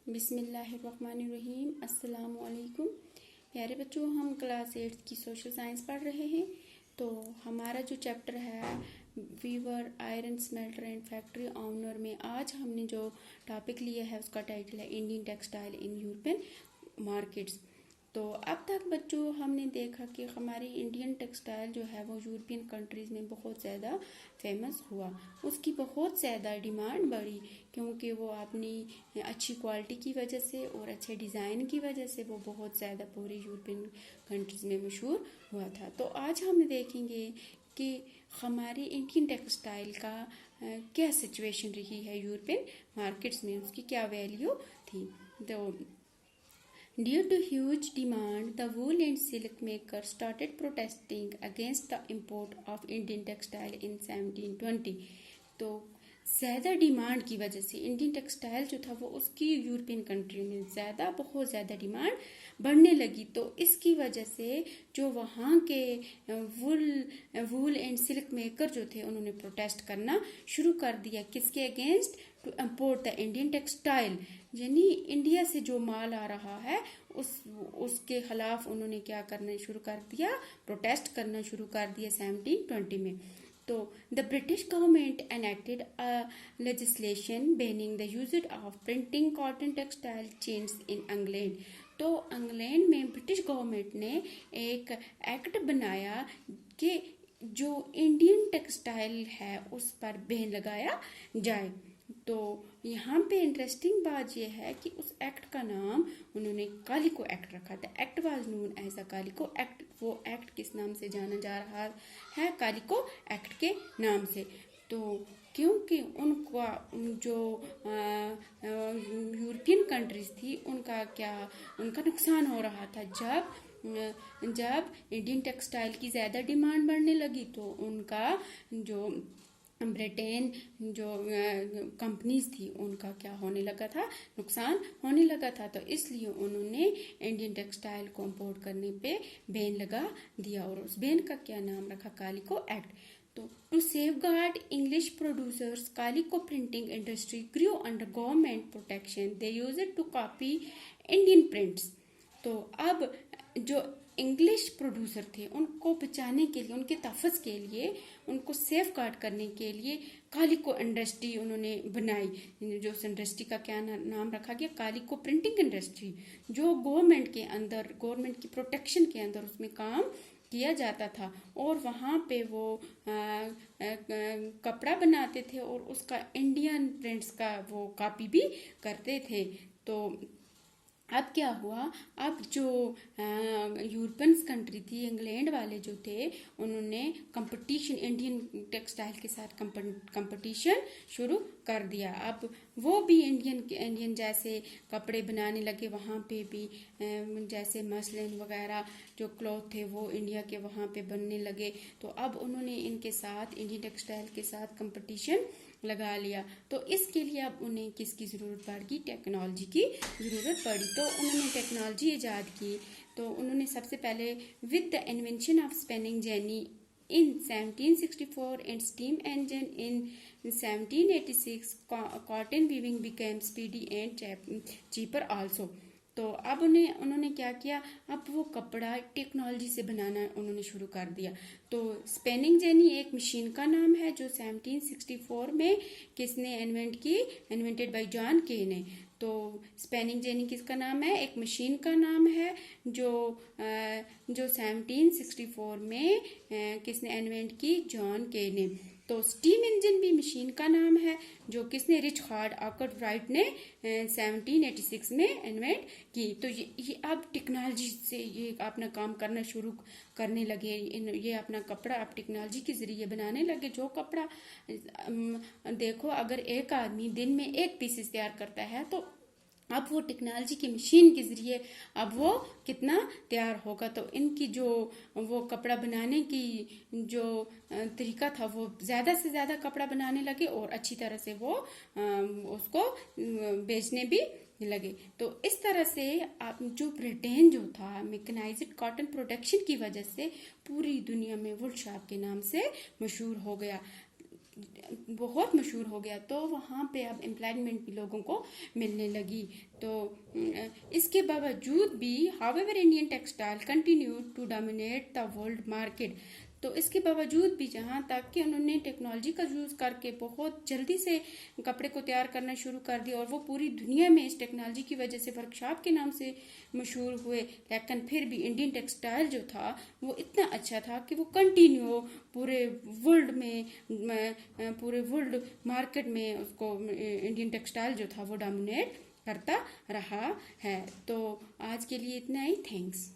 बिस्मिल्लाहिर्रहमानिर्रहीम। अस्सलाम वालेकुम प्यारे बच्चों, हम क्लास 8 की सोशल साइंस पढ़ रहे हैं। तो हमारा जो चैप्टर है weaver, iron smelter and factory owner में आज हमने जो टॉपिक लिया है उसका टाइटल है Indian textile in European markets. तो अब तक बच्चों हमने देखा कि हमारी इंडियन टेक्सटाइल जो है वो यूरोपियन कंट्रीज़ में बहुत ज़्यादा फेमस हुआ, उसकी बहुत ज़्यादा डिमांड बढ़ी क्योंकि वो अपनी अच्छी क्वालिटी की वजह से और अच्छे डिज़ाइन की वजह से वो बहुत ज़्यादा पूरे यूरोपियन कंट्रीज़ में मशहूर हुआ था। तो आज हम देखेंगे कि हमारी इंडियन टेक्सटाइल का क्या सिचुएशन रही है यूरोपियन मार्केट्स में, उसकी क्या वैल्यू थी। तो Due to huge demand, the wool and silk makers started protesting against the import of Indian textile in 1720. तो ज़्यादा डिमांड की वजह से इंडियन टेक्सटाइल जो था वो उसकी यूरोपियन कंट्री में बहुत ज़्यादा डिमांड बढ़ने लगी। तो इसकी वजह से जो वहाँ के वूल एंड सिल्क मेकर जो थे उन्होंने प्रोटेस्ट करना शुरू कर दिया। किसके against? To import the Indian textile, यानी इंडिया से जो माल आ रहा है उसके खिलाफ उन्होंने क्या करना शुरू कर दिया? प्रोटेस्ट करना शुरू कर दिया 1720 में। तो the British government enacted a legislation banning the use of printing cotton textile chains in England. तो इंग्लैंड में ब्रिटिश गवर्नमेंट ने एक एक्ट बनाया कि जो इंडियन टेक्सटाइल है उस पर बैन लगाया जाए। तो यहाँ पे इंटरेस्टिंग बात यह है कि उस एक्ट का नाम उन्होंने कालिको एक्ट रखा था। Act was known as a calico act. वो एक्ट किस नाम से जाना जा रहा है? कालिको एक्ट के नाम से। तो क्योंकि उनका जो यूरोपियन कंट्रीज थी उनका नुकसान हो रहा था। जब इंडियन टेक्सटाइल की ज़्यादा डिमांड बढ़ने लगी तो उनका जो ब्रिटेन जो कंपनीज थी उनका क्या होने लगा था? नुकसान होने लगा था। तो इसलिए उन्होंने इंडियन टेक्सटाइल को इम्पोर्ट करने पे बैन लगा दिया और उस बैन का क्या नाम रखा? Calico act. तो to safeguard English producers, calico printing industry grew under government protection. They use it to copy Indian prints. तो अब जो इंग्लिश प्रोड्यूसर थे उनको बचाने के लिए, उनके तहफ़्फ़ुज़ के लिए, उनको सेफ गार्ड करने के लिए कालिको इंडस्ट्री उन्होंने बनाई। जो उस इंडस्ट्री का क्या नाम रखा गया? कालिको प्रिंटिंग इंडस्ट्री, जो गवर्नमेंट की प्रोटेक्शन के अंदर उसमें काम किया जाता था। और वहाँ पे वो कपड़ा बनाते थे और उसका इंडियन प्रिंट्स का वो कॉपी भी करते थे। तो अब क्या हुआ? अब जो यूरोपियन कंट्री थी, इंग्लैंड वाले जो थे, उन्होंने कंपटीशन इंडियन टेक्सटाइल के साथ कंपटीशन शुरू कर दिया। अब वो भी इंडियन जैसे कपड़े बनाने लगे। वहाँ पे भी जैसे मसलिन वगैरह जो क्लॉथ थे वो इंडिया के वहाँ पे बनने लगे। तो अब उन्होंने इंडियन टेक्सटाइल के साथ कंपटीशन लगा लिया। तो इसके लिए अब उन्हें किसकी ज़रूरत पड़ गई? टेक्नोलॉजी की ज़रूरत पड़ी। तो उन्होंने टेक्नोलॉजी ईजाद की। तो उन्होंने सबसे पहले with the invention of spinning jenny in 1764 and steam engine in 1786, cotton weaving became speedy and cheaper also. तो अब उन्होंने क्या किया? अब वो कपड़ा टेक्नोलॉजी से बनाना उन्होंने शुरू कर दिया। तो स्पिनिंग जेनी एक मशीन का नाम है जो 1764 में किसने इन्वेंटेड बाय जॉन के ने। तो स्पिनिंग जेनी किसका नाम है? एक मशीन का नाम है जो 1764 में किसने इन्वेंट की? जॉन के ने। तो स्टीम इंजन भी मशीन का नाम है जो किसने? रिचर्ड आर्कराइट ने 1786 में इन्वेंट की। तो ये अब टेक्नोलॉजी से ये अपना काम करना शुरू करने लगे। ये अपना कपड़ा अब टेक्नोलॉजी के ज़रिए बनाने लगे। जो कपड़ा देखो, अगर एक आदमी दिन में 1 पीसेस तैयार करता है तो अब वो टेक्नोलॉजी की मशीन के ज़रिए अब वो कितना तैयार होगा। तो इनकी जो वो कपड़ा बनाने की जो तरीका था वो ज़्यादा से ज़्यादा कपड़ा बनाने लगे और अच्छी तरह से वो उसको बेचने भी लगे। तो इस तरह से आप जो ब्रिटेन जो था मैकेनाइज्ड कॉटन प्रोडक्शन की वजह से पूरी दुनिया में वुल शॉप के नाम से मशहूर हो गया। बहुत मशहूर हो गया, तो वहाँ पे अब एम्प्लॉयमेंट भी लोगों को मिलने लगी। तो इसके बावजूद भी however Indian textile continue to dominate the world market. तो इसके बावजूद भी जहाँ तक कि उन्होंने टेक्नोलॉजी का यूज़ करके बहुत जल्दी से कपड़े को तैयार करना शुरू कर दिया और वो पूरी दुनिया में इस टेक्नोलॉजी की वजह से वर्कशॉप के नाम से मशहूर हुए, लेकिन फिर भी इंडियन टेक्सटाइल जो था वो इतना अच्छा था कि वो कंटिन्यू पूरे वर्ल्ड मार्केट में उसको इंडियन टेक्सटाइल जो था वो डोमिनेट करता रहा है। तो आज के लिए इतना ही, थैंक्स।